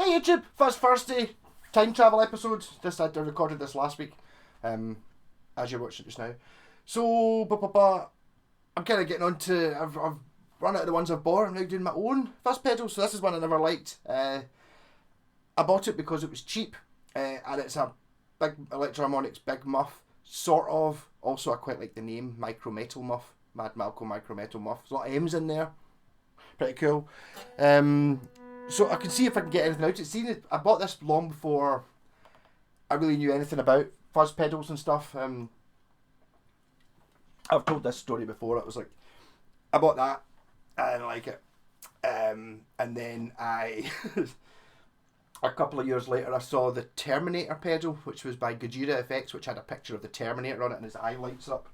YouTube, Fuzz Fursday, time travel episode. I recorded this last week, as you're watching it just now. So, I'm kind of getting on to, I've run out of the ones I've bought. I'm now doing my own fuzz pedals, so this is one I never liked. I bought it because it was cheap, and it's a big Electro-Harmonix big muff, sort of. Also, I quite like the name, Micro Metal Muff, Mad Malco Micro Metal Muff. There's a lot of M's in there, pretty cool. So I can see if I can get anything out. I bought this long before I really knew anything about fuzz pedals and stuff. I've told this story before. It was like, I bought that, I didn't like it. And then a couple of years later, I saw the Terminator pedal, which was by Gojira Effects, which had a picture of the Terminator on it, and his eye lights up.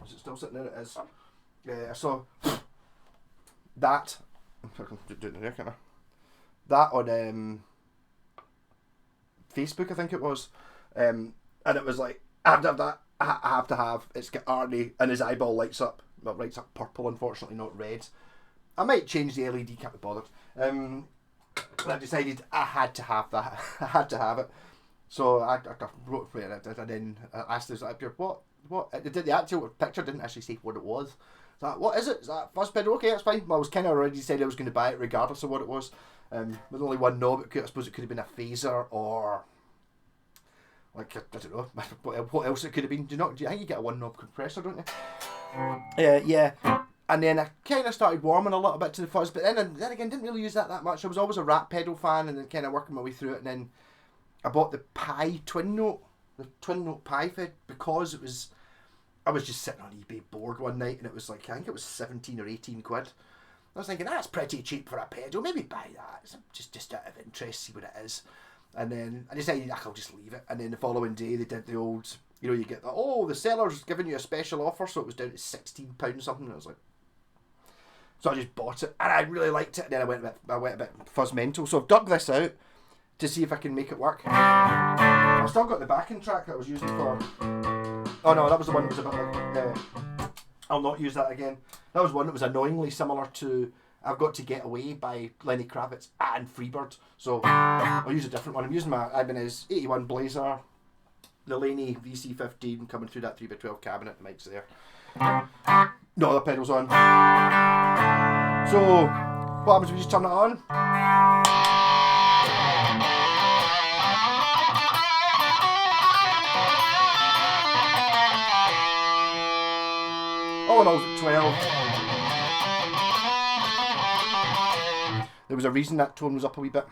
Is it still sitting there? It is. I saw that. I'm doing it there, can't I? That on Facebook, I think it was, and it was like, I have to have that. I have to have. It's got Arnie, and his eyeball lights up. Well, lights up purple, unfortunately, not red. I might change the LED. Can't be bothered. I decided I had to have that. I had to have it. So I wrote for it, and then I asked this up here, what? The actual picture didn't actually say what it was. So what is it? Is that fuzz pedal? Okay, that's fine. Well, I was kind of already decided I was going to buy it regardless of what it was. With only one knob, I suppose it could have been a phaser or like, I don't know, what else it could have been. Do you think you get a one knob compressor, don't you? Yeah. And then I kind of started warming a little bit to the fuzz, but then again, didn't really use that much. I was always a rat pedal fan, and then kind of working my way through it. And then I bought the Pi twin note Pi Fed, because I was just sitting on eBay bored one night, and it was like, I think it was 17 or 18 quid. I was thinking, that's pretty cheap for a pedal, maybe buy that, just out of interest, see what it is. And then I decided, I'll just leave it. And then the following day, they did the old, you get the seller's giving you a special offer, so it was down to £16 something, and I was like, so I just bought it, and I really liked it, and then I went a bit fuzz mental, so I've dug this out to see if I can make it work. I've still got the backing track that I was using for, oh no, that was the one that was a bit like, I'll not use that again. That was one that was annoyingly similar to I've Got to Get Away by Lenny Kravitz and Freebird. So I'll use a different one. I'm using my Ibanez 81 Blazer, the Laney VC15 coming through that 3x12 cabinet. The mic's there. No, the pedal's on. So what happens if we just turn it on? All in all, 12. There was a reason that tone was up a wee bit.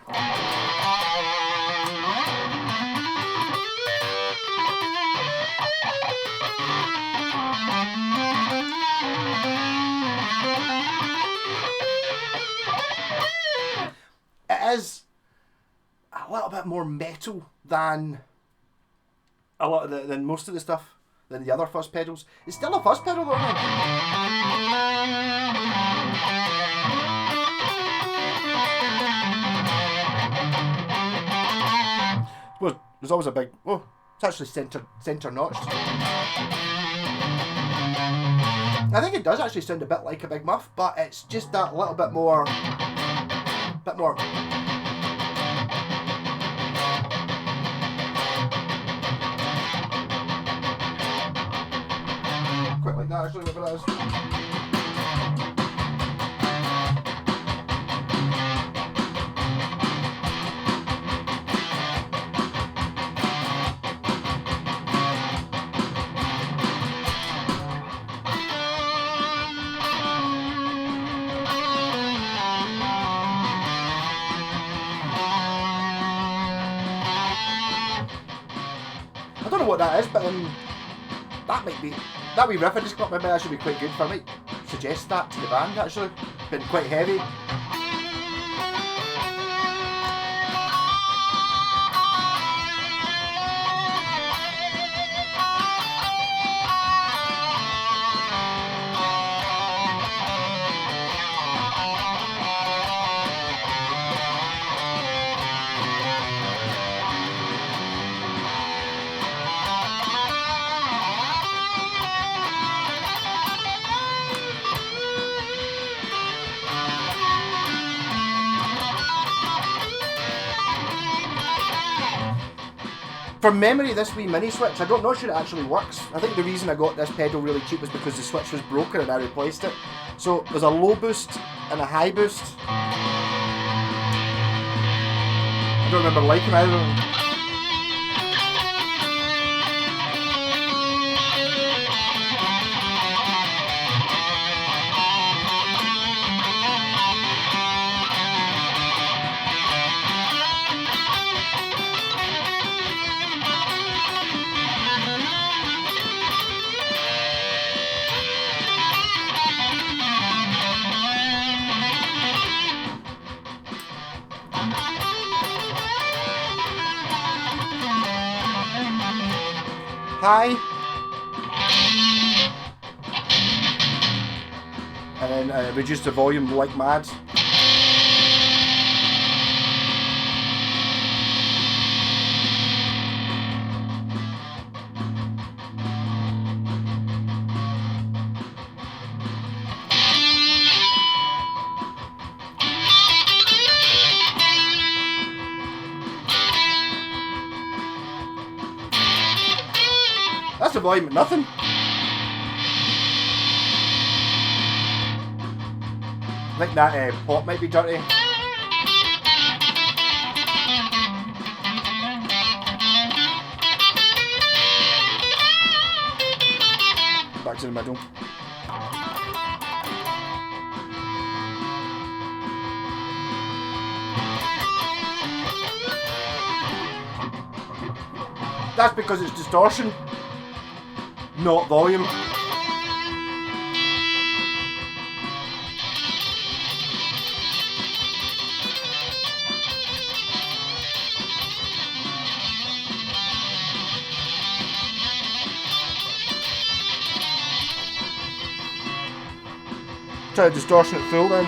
It is a little bit more metal than than most of the stuff. Than the other fuzz pedals. It's still a fuzz pedal though. Well, there's always a big, it's actually centre notched. I think it does actually sound a bit like a big muff, but it's just that little bit more. Quite like that actually, whatever that is. I don't know what that is, but that might be. That wee riff I just got in my mind, that should be quite good for me. Suggest that to the band actually. Been quite heavy. From memory, this wee mini switch, I don't know sure it actually works. I think the reason I got this pedal really cheap was because the switch was broken and I replaced it. So there's a low boost and a high boost. I don't remember liking either of them. High, and then reduce the volume like mad. That's the volume at nothing. I think that pot might be dirty. Back to the middle. That's because it's distortion, not volume. Try to distortion it full then.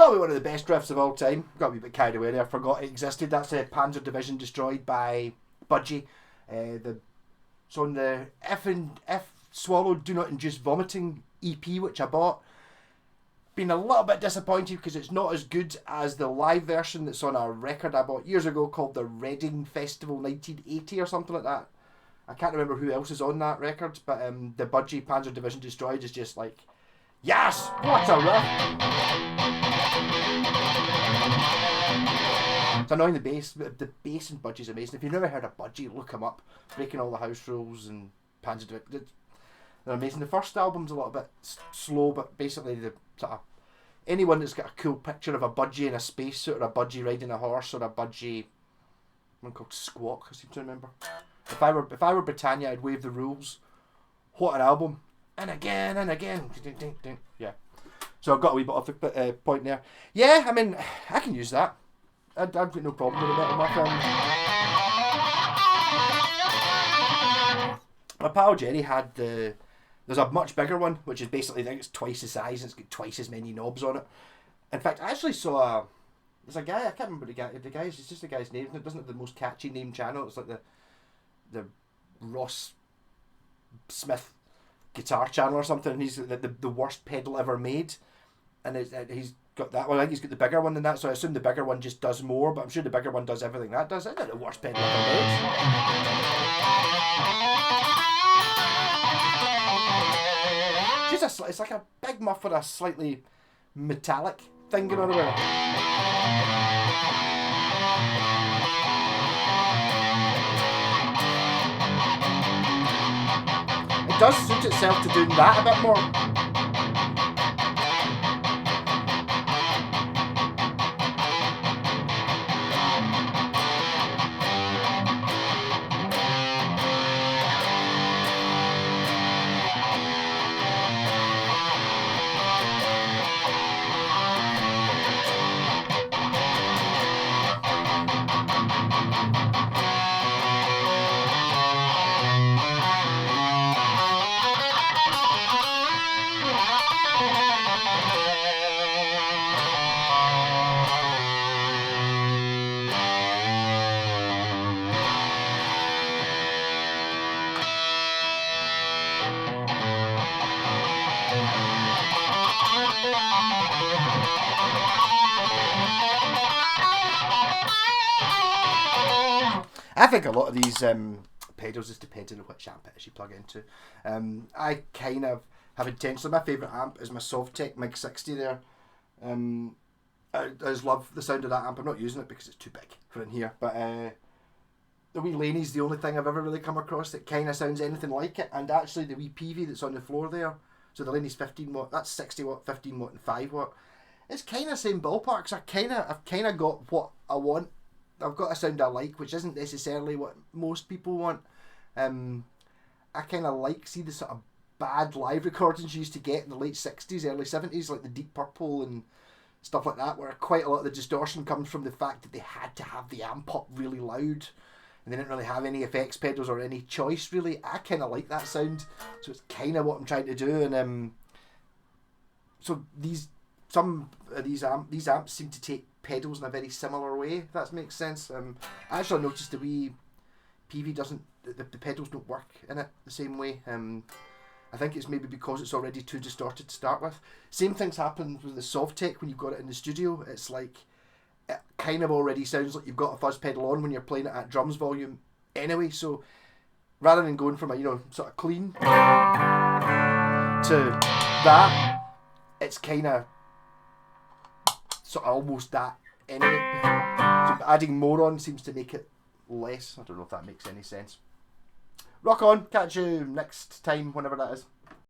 Probably one of the best riffs of all time. Got a wee bit carried away there. I forgot it existed. That's a Panzer Division Destroyed by Budgie. It's on the F Swallowed Do Not Induce Vomiting EP, which I bought. Been a little bit disappointed because it's not as good as the live version that's on a record I bought years ago called the Reading Festival 1980 or something like that. I can't remember who else is on that record, but the Budgie Panzer Division Destroyed is just like, yes, what a riff! It's annoying, the bass in Budgie's amazing. If you've never heard of Budgie, look him up. Breaking All the House Rules and Panzer Division, they're amazing. The first album's a little bit slow, but basically the sort of anyone that's got a cool picture of a budgie in a spacesuit, or a budgie riding a horse, or a budgie, one called Squawk, I seem to remember. If I were Britannia, I'd wave the rules. What an album! And again and again. Yeah. So I've got a wee bit off the point there. Yeah, I mean, I can use that. I've got no problem with the metal muff. My pal Jerry had there's a much bigger one, which is basically, I think it's twice the size, and it's got twice as many knobs on it. In fact, I actually saw there's a guy, I can't remember the guy's, it's just the guy's name, it doesn't have the most catchy name channel, it's like the Ross Smith guitar channel or something, and he's the worst pedal ever made, and he's got that one. I think he's got the bigger one than that, so I assume the bigger one just does more, but I'm sure the bigger one does everything that does. It's not the worst pedal ever made. It's like a big muff with a slightly metallic thing going on around it. It does suit itself to doing that a bit more. I think a lot of these pedals just depending on which amp it is you plug it into. I kind of have intentionally, my favourite amp is my Sovtech MiG 60 there. I just love the sound of that amp. I'm not using it because it's too big for in here, but the wee Laney's the only thing I've ever really come across that kind of sounds anything like it, and actually the wee PV that's on the floor there, so the Laney's 15 watt, that's 60 watt, 15 watt and 5 watt. It's kind of same ballpark, so I've kind of got what I want. I've got a sound I like, which isn't necessarily what most people want. I kind of see the sort of bad live recordings you used to get in the late 60s, early 70s, like the Deep Purple and stuff like that, where quite a lot of the distortion comes from the fact that they had to have the amp up really loud, and they didn't really have any effects pedals or any choice really. I kind of like that sound, so it's kind of what I'm trying to do. And so some of these amps seem to take pedals in a very similar way, if that makes sense. I actually noticed the wee PV the pedals don't work in it the same way. I think it's maybe because it's already too distorted to start with. Same things happen with the Sovtech when you've got it in the studio. It's like, it kind of already sounds like you've got a fuzz pedal on when you're playing it at drums volume anyway, so rather than going from a, sort of clean to that, it's kind of sort of almost that anyway. So adding more on seems to make it less. I don't know if that makes any sense. Rock on, catch you next time, whenever that is.